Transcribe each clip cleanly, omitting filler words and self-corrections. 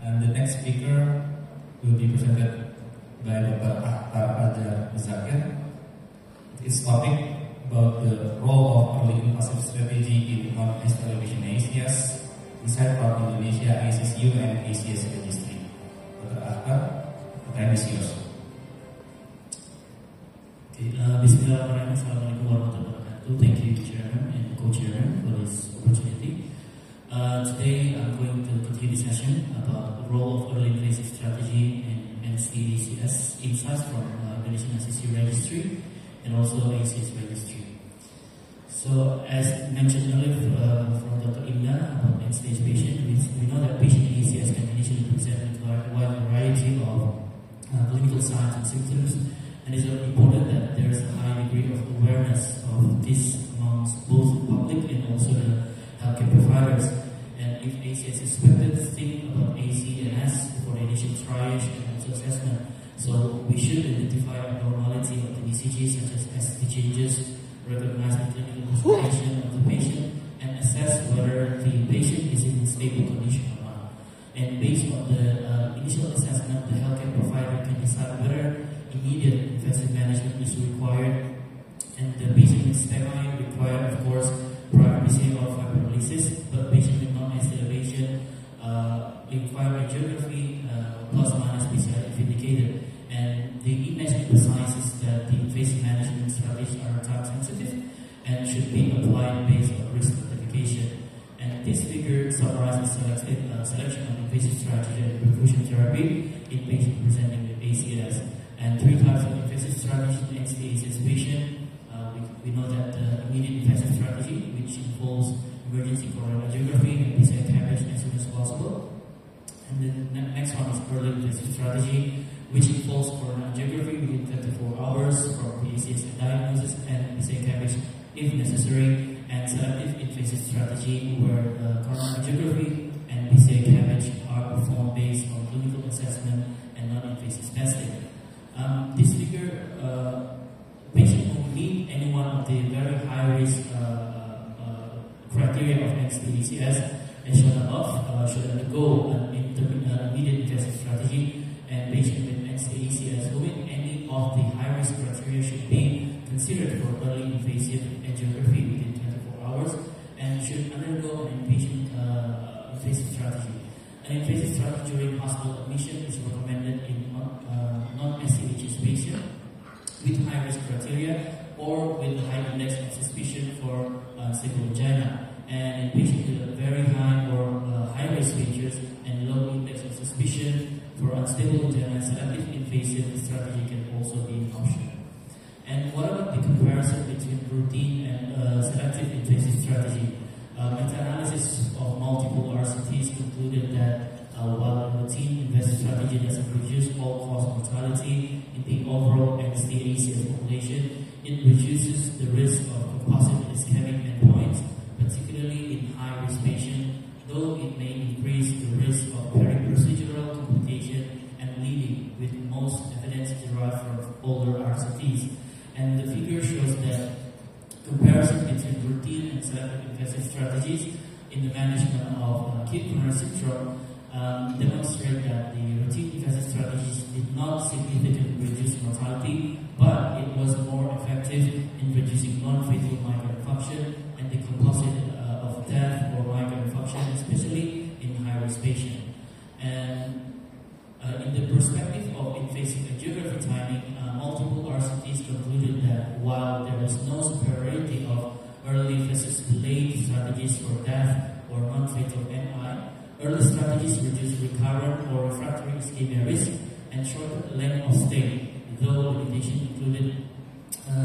And the next speaker will be presented by Dr. Akhtar Fajar Muzakir. Its topic about the role of early invasive strategy in non-AIDS television ACS, research from Indonesia ACSU and ACS Registry. Dr. Akhtar, the time is yours. Okay, Bismillahirrahmanirrahim. Assalamualaikum warahmatullahi wabarakatuh. Thank you, Chairman and Co-Chairman, for this opportunity. Today I'm going to continue the session about the role of early invasive strategy in NCACS insights from Indonesian ACSU Registry and also ACS Registry. So, as mentioned earlier from Dr. Indah about end-stage patient, we know that patient in ACS can initially present with a wide variety of clinical signs and symptoms, and it's important that there is a high degree of awareness of this amongst both the public and also the healthcare providers. And if ACS is suspected, think about AC&S for the initial triage and also assessment. So we should identify abnormality of the ECG such as ST changes, recognize the clinical presentation of the patient, and assess whether the patient is in stable condition or not. And based on the initial assessment, the healthcare provider can decide whether immediate invasive management is required, and the patient with STEMI require, of course, prior BCA or fibrolysis, but patient with non-AIDS elevation require angiography plus minus BCI if indicated. And the image emphasizes that the invasive management strategies are time sensitive and should be applied based on risk stratification. And this figure summarizes selection of invasive strategy and perfusion therapy in patients presenting with ACS. And three types of invasive strategy in NCACS patient. We know that the immediate invasive strategy, which involves emergency coronary angiography and BCI CABG as soon as possible. And the next one is early invasive strategy, which involves coronary angiography within 24 hours from ACS diagnosis and BCI CABG if necessary, and selective invasive strategy where coronary angiography and BCI CABG are performed based on clinical assessment and non-invasive testing. This figure, patient who meet any one of the very high risk criteria of NCACS as shown above should undergo an immediate invasive strategy, and patient with NCACS who meet any of the high risk criteria should be considered for early invasive angiography within 24 hours and should undergo an inpatient invasive strategy. An invasive strategy during hospital admission is recommended in non-SCHS patient with high risk criteria or with a high index of suspicion for unstable angina, and in patients with very high or high risk features and low index of suspicion for unstable angina, selective invasive strategy can also be an option. And what about the comparison between routine and selective invasive strategy? Meta-analysis of multiple RCTs concluded that while a routine invasive strategy doesn't reduce all-cause mortality in the overall NCACS population, it reduces the risk of composite ischemic endpoints, particularly in high-risk patients, though it may increase the risk of peri-procedural complication and bleeding, with most evidence derived from older RCTs. And the figure shows that comparison between routine and selective invasive strategies in the management of acute coronary syndrome demonstrate that the routine invasive strategies did not significantly reduce mortality, but it was more effective in reducing non-fatal myocardial infarction and the composite of death or myocardial infarction, especially in high-risk patients. And in the perspective of invasive angiography timing, multiple RCTs concluded that while there is no superiority of early versus delayed strategies for death or non-fatal MI, early strategies reduce recurrent or refractory ischemia risk and shorter length of stay, though limitation included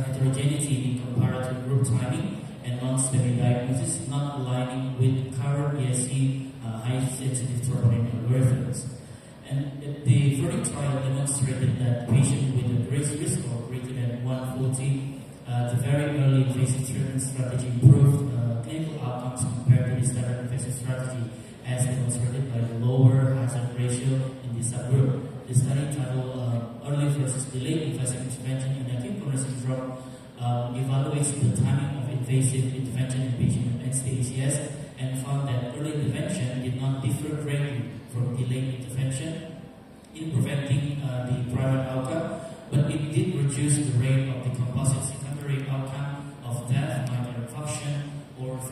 heterogeneity in comparative group timing and non-STEMI diagnosis not aligning with current ESC high-sensitive troponin algorithms. And the verdict trial demonstrated that patients with a great risk score greater than 140, the very early invasive treatment strategy improved clinical outcomes compared to the standard invasive strategy, as demonstrated by the lower hazard ratio in this subgroup. The study titled Early versus Delayed Invasive Intervention in Acute Coronary Syndrome evaluates the timing of invasive intervention in patients with NCACS and found that early intervention did not differ greatly from delayed intervention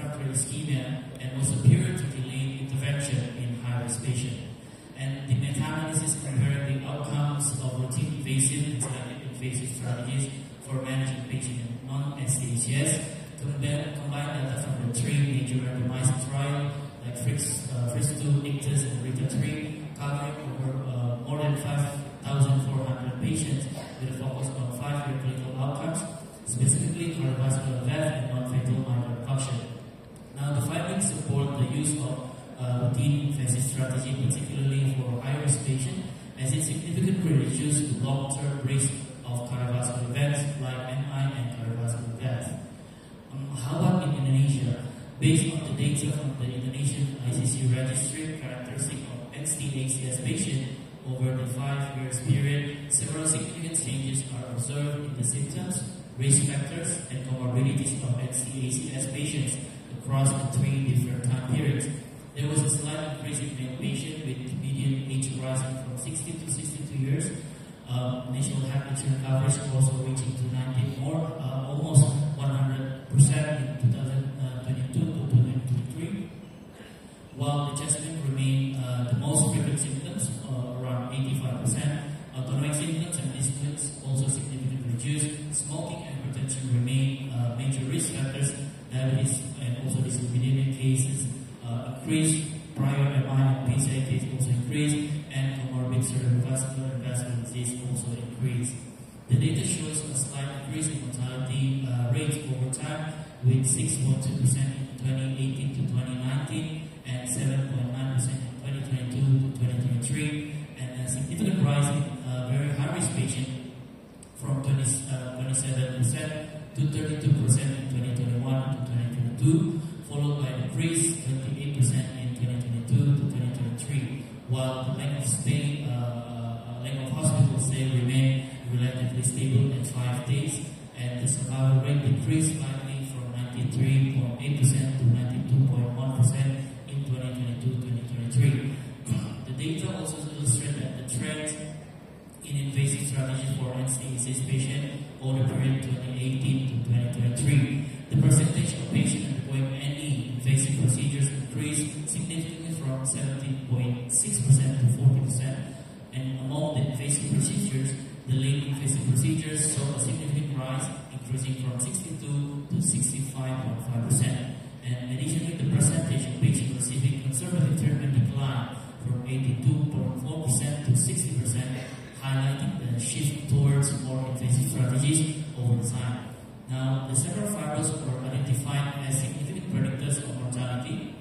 refractory ischemia, and was superior to delayed intervention in high-risk patients. And the meta-analysis compared the outcomes of routine invasive and selective invasive strategies for managing patients in non-STACS, combined data from the three major randomized trials like FRIS2, ICTUS, and RITA-3, covering over more than 5,400 patients with a focus on 5-year clinical outcomes, specifically cardiovascular death and non-fatal myocardial infarction. Now, the findings support the use of routine invasive strategy, particularly for high-risk patients, as it significantly reduces the long-term risk of cardiovascular events like MI and cardiovascular death. How about in Indonesia? Based on the data from the Indonesian ICC registry characteristic of NST-ACS patients over the 5 years period, several significant changes are observed in the symptoms, risk factors, and comorbidities of NST-ACS patients across the 3 different time periods. There was a slight increase in male patients with median age rising from 60 to 62 years. National health insurance coverage also reaching to 90 more, almost 100% in 2022 to 2023, while adjustment remained the most frequent symptoms, around 85%. Autonomic symptoms and disciplines also significantly reduced. Smoking and hypertension remain major risk factors. Diabetes and also dyslipidemia cases increased. Prior MI and PCI cases also increased, and comorbid cerebrovascular and vascular disease also increased. The data shows a slight increase in mortality rate over time, with 6.2% in 2018 to 2019 and 7.9% in 2022 to 2023, and a significant rise in very high-risk patients from 27% to 32% in 2021 to 2022, followed by a decrease 28% in 2022 to 2023, while the length of hospital stay remained relatively stable at 5 days, and the survival rate decreased slightly from 93.8% to 92.1% in 2022-2023. The data also illustrate that the trend in invasive strategy for NST-ACS patients over the period 2018 to 2023. The percentage of patients undergoing any invasive procedures increased significantly from 17.6% to 40%, and among the invasive procedures, the late invasive procedures saw a significant rise, increasing from 62 to 65.5%. And additionally, the percentage of patients receiving conservative treatment declined from 82.4% to 60%, highlighting the shift towards more invasive strategies over time. Now, the several fibers were identified as significant predictors of mortality.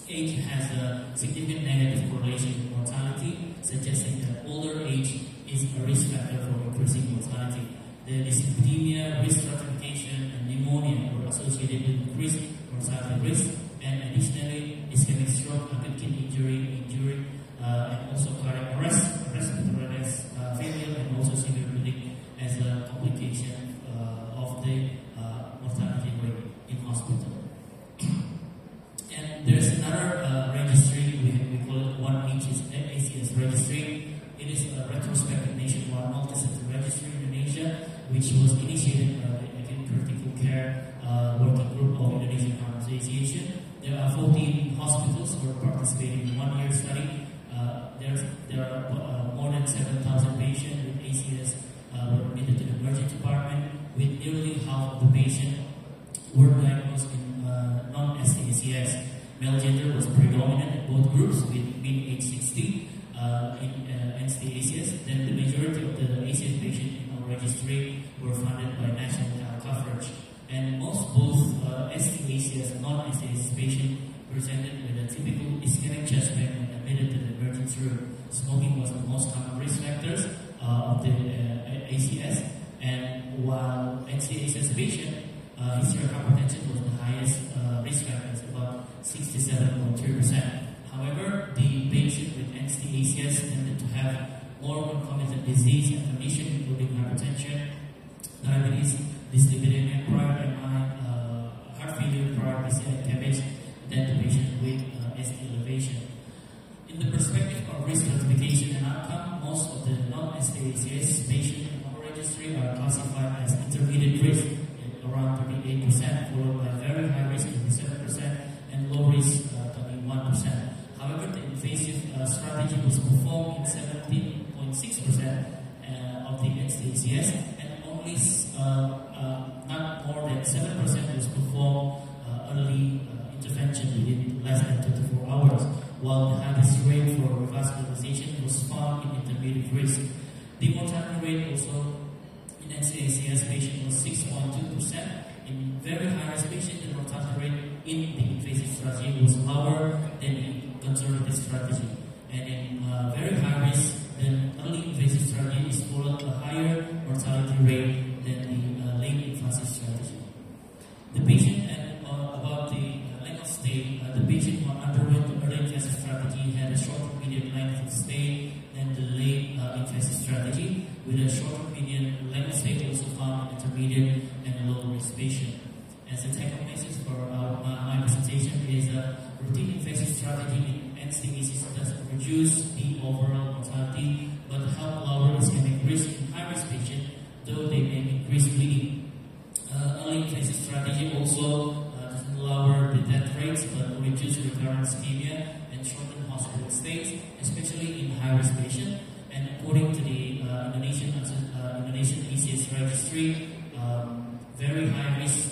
Age has a significant negative correlation with mortality, suggesting that older age is a risk factor for increasing mortality. The dyslipidemia, risk stratification, and pneumonia were associated with increased mortality risk, and additionally, ischemic stroke, acute kidney injury, and also cardiac arrest, respiratory failure, and also severe bleeding as a complication of the mortality rate in hospital. And there's another registry, we call it ONE-ACS registry. It is a retrospective nationwide multi-center registry in Indonesia, which was initiated by the Acute Critical Care Working Group of Indonesian Heart Association. There are 14 hospitals who are participating in 1 year study. There are more than 7,000 patients with ACS were admitted to the emergency department, with nearly half of the patients were diagnosed in non-STACS. Male gender was predominant in both groups, with mean age 60 in NST-ACS. Then the majority of the ACS patients in our registry were funded by national health coverage. And both ST-ACS and non-ST-ACS patients presented with a typical ischemic chest pain when admitted to the emergency room. Smoking was the most common risk factors of the ACS, and while NST-ACS patient, history of hypertension was the highest risk factors, about 67.3%. However, the patient with NST-ACS tended to have more concomitant disease and condition, including hypertension, diabetes, dyslipidemia, prior MI, heart failure, prior PCI cabbage, than the patient with ST elevation. In the perspective of risk stratification and outcome, most of the non-ST-ACS patients in our registry are classified as intermediate risk, at around 38%, followed by very high risk, 27%, strategy was performed in 17.6% of the NCACS, and only not more than 7% was performed early intervention within less than 24 hours, while the highest rate for revascularization was found in intermediate risk. The mortality rate also in NCACS patient was 6.2%. In very high-risk patient, the mortality rate in the invasive strategy was lower than in conservative strategy. And in very high-risk, the early invasive strategy is followed a higher mortality rate than the late invasive strategy. The patient and about the length of stay, the patient who underwent the early invasive strategy had a shorter median length of stay than the late invasive strategy, with a shorter median length of stay also found in intermediate and low-risk patient. As a take-home message for my presentation is routine invasive strategy in NCACS doesn't reduce the overall mortality, but help lower ischemic risk in high-risk patients, though they may increase bleeding. Early invasive strategy also doesn't lower the death rates, but reduce recurrent ischemia and shorten hospital stays, especially in high-risk patients. And according to the Indonesian ACS registry, very high-risk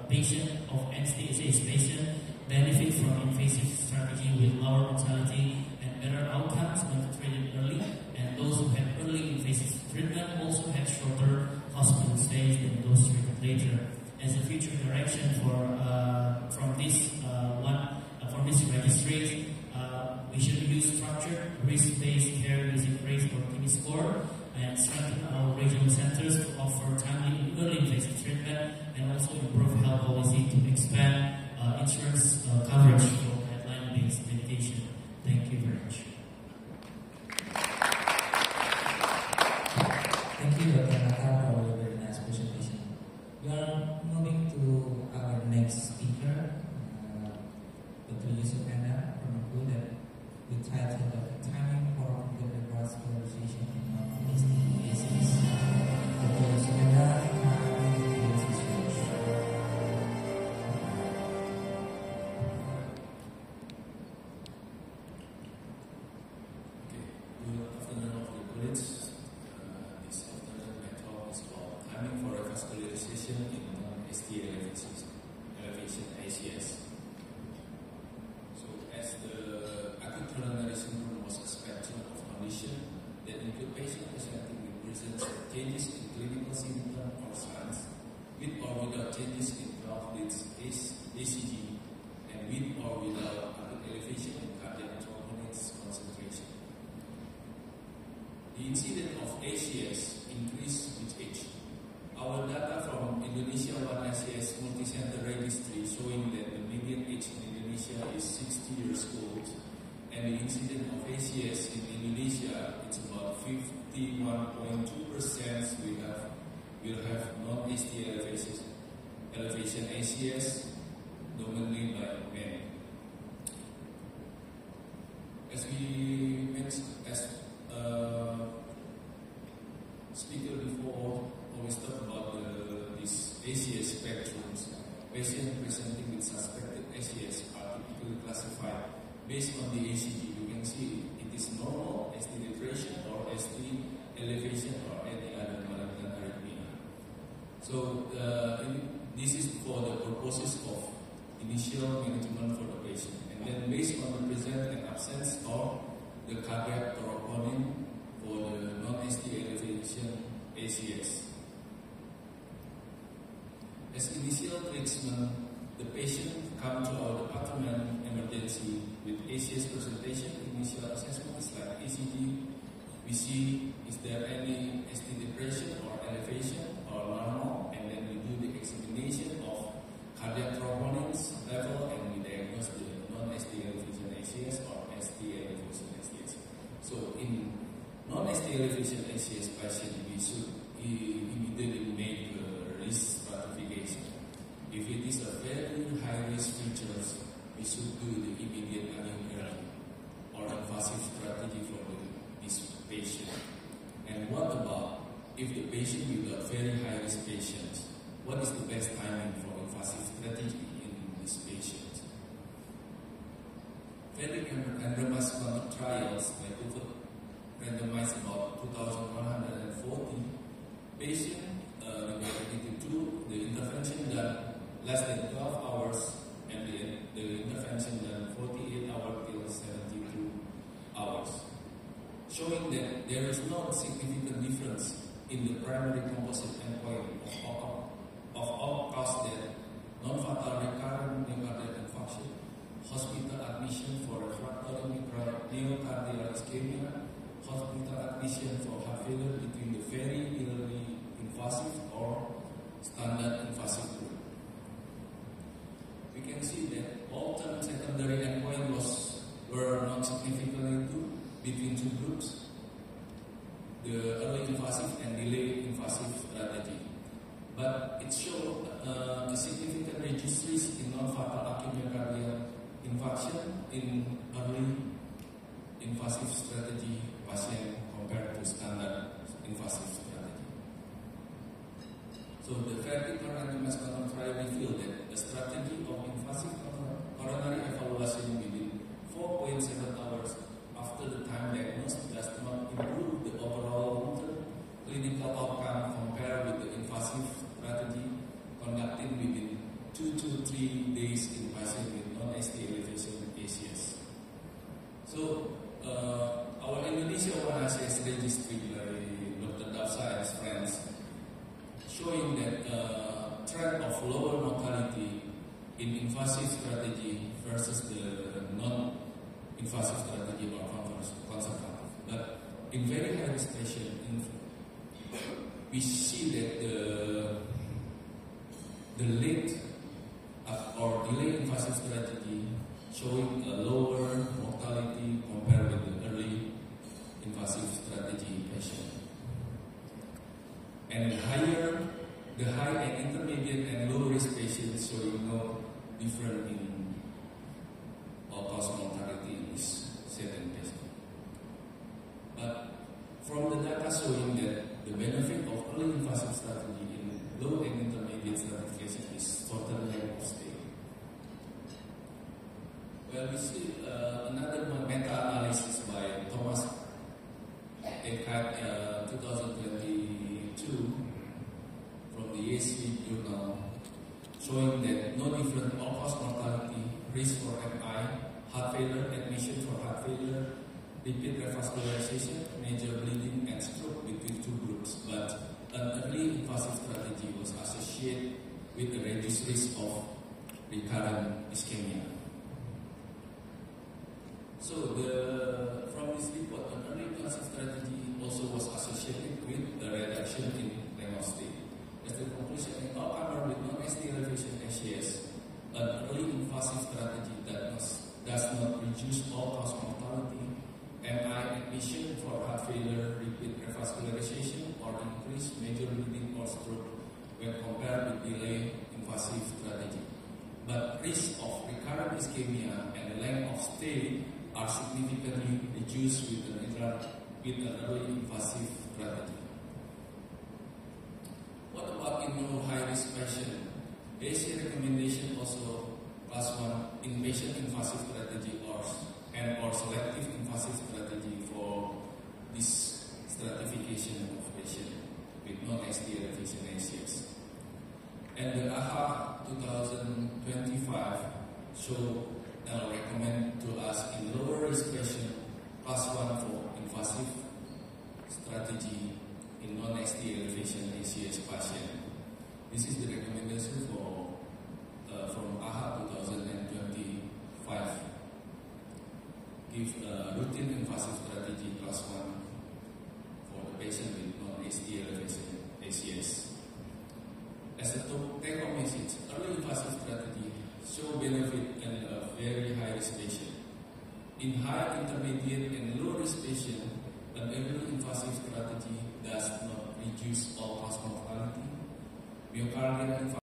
patient of NCACS patient benefit from invasive strategy with lower mortality and better outcomes when treated early, and those who had early invasive treatment also had shorter hospital stays than those treated later. As a future direction from this registry, we should use structured risk-based care using RACE or Kidney score, and strengthen our regional centers to offer timely early invasive treatment, and also improve health policy to expand insurance coverage for guideline-based medication. Thank you very much. Thank you, Dr. Nata, for your very nice presentation. We are moving to our next speaker, Dr. Yusuf Enda from Ibu, that we titled Timing for Good Revascularization in Non-NCACS. Dr. Yusuf Enda, please switch. Good afternoon, all the colleagues. This afternoon, my talk is about timing for revascularization in non-ST elevation ACS. So, as the acute coronary syndrome was a spectrum of condition that include patients presenting with presence of changes in clinical symptoms or signs, with or without changes in valve leads ACG, and with or without acute elevation in cardiac troponins concentration. The incidence of ACS increased with age. Our data from Indonesia 1ACS multi-center registry showing that the median age in Indonesia is 60 years old, and the incidence of ACS in Indonesia is about 51.2% will have non-ST elevation ACS, dominated by men. As we mentioned, as speaker before always talk about these ACS spectrums. Patients presenting with suspected ACS are typically classified based on the ACG. You can see it is normal, ST titration, or ST elevation, or any other malignant arrhythmia. So this is for the purposes of initial management for the patient, and then based on the presence and absence of the cardiac troponin for the non-ST elevation ACS. As initial treatment, the patient come to our department emergency with ACS presentation. Initial assessment is like ECG. We see is there any ST depression or elevation or normal, and then we do the examination of cardiac troponins level, and we diagnose the non-ST elevation ACS or ST elevation ACS. So in non-ST elevation ACS patient, we should immediately make the risk stratification. If it is a very high risk features, we should do the immediate angiography or invasive strategy for this patient. And what about if the patient without very high risk patients? What is the best timing for invasive strategy in this patient? Very endovascular trials like of 2,140 patients divided into the intervention done less than 12 hours and the intervention done 48 hours till 72 hours, showing that there is no significant difference in the primary composite endpoint of all-cause death, non-fatal recurrent myocardial infarction, hospital admission for refractory myocardial ischemia, hospital admission for heart failure between the very minimally invasive or standard invasive group. We can see that all term secondary endpoints were not significantly between two groups, the early invasive and delayed invasive strategy. But it showed a significant registries in non-fatal acute myocardial infarction in early invasive strategy patient compared to standard invasive strategy. So the critical randomized control trial revealed that the strategy of invasive coronary evaluation within 4.7 hours after the time diagnosed does not improve the overall long-term clinical outcome compared with the invasive strategy conducted within 2 to 3 days in patients with non-ST elevation ACS. So, our Indonesia One ACS registry by Dr. Dafsa and friends showing that trend of lower mortality in invasive strategy versus the non-invasive strategy or conservative. But in very high risk patients, we see that the late or delayed invasive strategy showing a lower mortality compared with the early invasive strategy patient. And the high and intermediate and low risk patients showing no different in all-cause mortality in this setting patient. But from the data showing that the benefit of early invasive strategy in low and intermediate stratification is totally lack of stay. Well, we see another meta-analysis by Thomas Eckhart 2022 from the AC journal showing that no different all-cause mortality, risk for MI, heart failure, admission for heart failure, repeat revascularization, major bleeding, and stroke between two groups, but an early invasive strategy was associated with a reduced risk of recurrent ischemia. So from this report, an early invasive strategy also was associated with a reduction in renal state. As the conclusion, in all comers with non-ST elevation ACS, an early invasive strategy does not reduce all-cause mortality, MI admission for heart failure, repeat revascularization, or increased major bleeding or stroke when compared with delayed invasive strategy. But risk of recurrent ischemia and length of stay are significantly reduced with an early invasive strategy. What about in low high-risk patient? AC recommendation also class 1 inpatient invasive strategy or selective invasive strategy for this stratification of patient with non-ST elevation ACS. And the AHA 2025 show recommend to us in lower risk patient class 1 for invasive strategy in non-ST elevation ACS patient. This is the recommendation for from AHA 2025. Give routine invasive strategy class 1 for the patient with non-ST elevation ACS. As a take-home message, early invasive strategy show benefit in a very high-risk patient. In high, intermediate, and low-risk patient, an early invasive strategy does not reduce all-cause mortality, myocardial infarction,